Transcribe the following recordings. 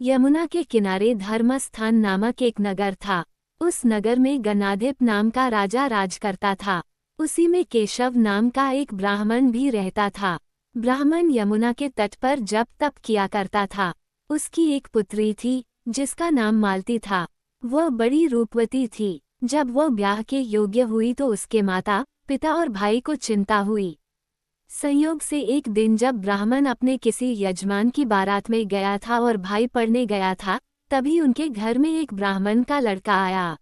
यमुना के किनारे धर्मस्थान नामक एक नगर था। उस नगर में गणाधिप नाम का राजा राज करता था। उसी में केशव नाम का एक ब्राह्मण भी रहता था। ब्राह्मण यमुना के तट पर जप तप किया करता था। उसकी एक पुत्री थी जिसका नाम मालती था। वह बड़ी रूपवती थी। जब वह ब्याह के योग्य हुई तो उसके माता पिता और भाई को चिंता हुई। संयोग से एक दिन जब ब्राह्मण अपने किसी यजमान की बारात में गया था और भाई पढ़ने गया था, तभी उनके घर में एक ब्राह्मण का लड़का आया।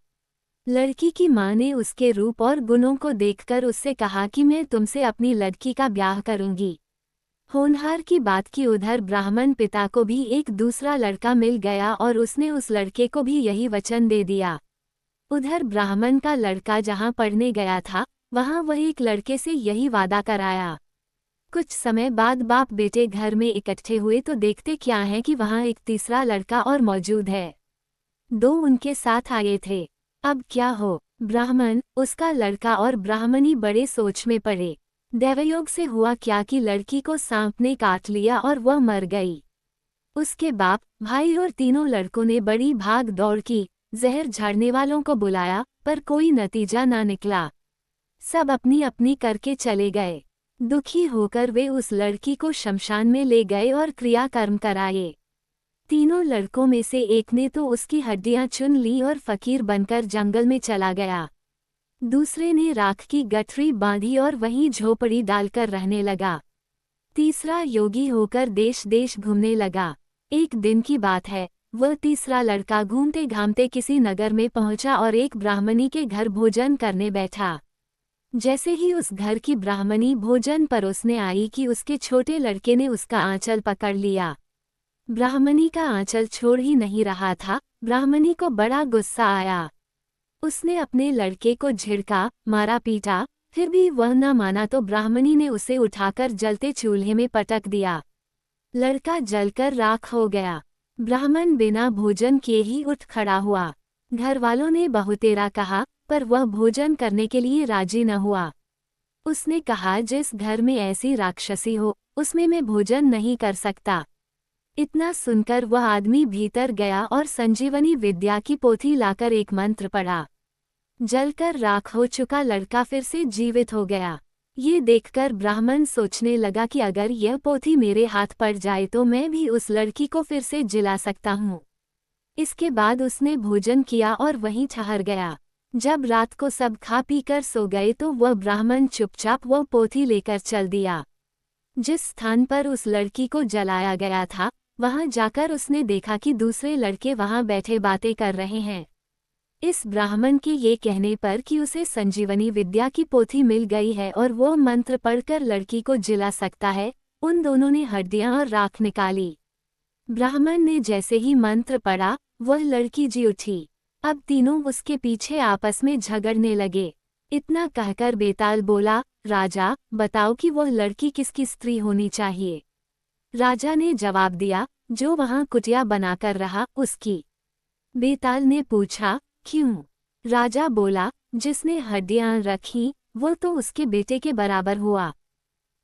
लड़की की मां ने उसके रूप और गुणों को देखकर उससे कहा कि मैं तुमसे अपनी लड़की का ब्याह करूंगी। होनहार की बात की उधर ब्राह्मण पिता को भी एक दूसरा लड़का मिल गया और उसने उस लड़के को भी यही वचन दे दिया। उधर ब्राह्मण का लड़का जहां पढ़ने गया था, वहां वह एक लड़के से यही वादा कराया। कुछ समय बाद बाप बेटे घर में इकट्ठे हुए तो देखते क्या है कि वहां एक तीसरा लड़का और मौजूद है। दो उनके साथ आए थे। अब क्या हो? ब्राह्मण, उसका लड़का और ब्राह्मणी बड़े सोच में पड़े। दैवयोग से हुआ क्या कि लड़की को सांप ने काट लिया और वह मर गई। उसके बाप भाई और तीनों लड़कों ने बड़ी भाग दौड़ की, जहर झाड़ने वालों को बुलाया, पर कोई नतीजा ना निकला। सब अपनी अपनी करके चले गए। दुखी होकर वे उस लड़की को शमशान में ले गए और क्रियाकर्म कराए। तीनों लड़कों में से एक ने तो उसकी हड्डियां चुन ली और फकीर बनकर जंगल में चला गया। दूसरे ने राख की गठरी बांधी और वहीं झोपड़ी डालकर रहने लगा। तीसरा योगी होकर देश देश घूमने लगा। एक दिन की बात है, वह तीसरा लड़का घूमते घामते किसी नगर में पहुंचा और एक ब्राह्मणी के घर भोजन करने बैठा। जैसे ही उस घर की ब्राह्मणी भोजन परोसने आई कि उसके छोटे लड़के ने उसका आंचल पकड़ लिया। ब्राह्मणी का आंचल छोड़ ही नहीं रहा था। ब्राह्मणी को बड़ा गुस्सा आया। उसने अपने लड़के को झिड़का, मारा पीटा, फिर भी वह न माना तो ब्राह्मणी ने उसे उठाकर जलते चूल्हे में पटक दिया। लड़का जलकर राख हो गया। ब्राह्मण बिना भोजन किए ही उठ खड़ा हुआ। घर वालों ने बहुतेरा कहा, पर वह भोजन करने के लिए राजी न हुआ। उसने कहा, जिस घर में ऐसी राक्षसी हो उसमें मैं भोजन नहीं कर सकता। इतना सुनकर वह आदमी भीतर गया और संजीवनी विद्या की पोथी लाकर एक मंत्र पढ़ा। जलकर राख हो चुका लड़का फिर से जीवित हो गया। ये देखकर ब्राह्मण सोचने लगा कि अगर यह पोथी मेरे हाथ पड़ जाए तो मैं भी उस लड़की को फिर से जिला सकता हूँ। इसके बाद उसने भोजन किया और वहीं ठहर गया। जब रात को सब खा पीकर सो गए तो वह ब्राह्मण चुपचाप वह पोथी लेकर चल दिया। जिस स्थान पर उस लड़की को जलाया गया था, वहां जाकर उसने देखा कि दूसरे लड़के वहां बैठे बातें कर रहे हैं। इस ब्राह्मण के ये कहने पर कि उसे संजीवनी विद्या की पोथी मिल गई है और वो मंत्र पढ़कर लड़की को जिला सकता है, उन दोनों ने हड्डियां और राख निकाली। ब्राह्मण ने जैसे ही मंत्र पढ़ा, वह लड़की जी उठी। अब तीनों उसके पीछे आपस में झगड़ने लगे। इतना कहकर बेताल बोला, राजा, बताओ कि वह लड़की किसकी स्त्री होनी चाहिए। राजा ने जवाब दिया, जो वहां कुटिया बनाकर रहा उसकी। बेताल ने पूछा, क्यों? राजा बोला, जिसने हड्डियां रखी वो तो उसके बेटे के बराबर हुआ।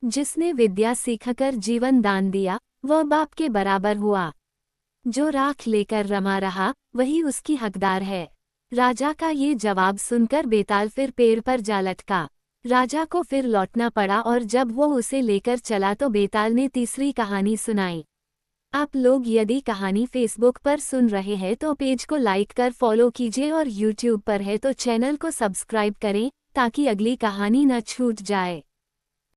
जिसने विद्या सीखकर जीवन दान दिया वह बाप के बराबर हुआ। जो राख लेकर रमा रहा वही उसकी हकदार है। राजा का ये जवाब सुनकर बेताल फिर पेड़ पर जा लटका। राजा को फिर लौटना पड़ा और जब वो उसे लेकर चला तो बेताल ने तीसरी कहानी सुनाई। आप लोग यदि कहानी फेसबुक पर सुन रहे हैं तो पेज को लाइक कर फॉलो कीजिए और यूट्यूब पर है तो चैनल को सब्सक्राइब करें ताकि अगली कहानी न छूट जाए।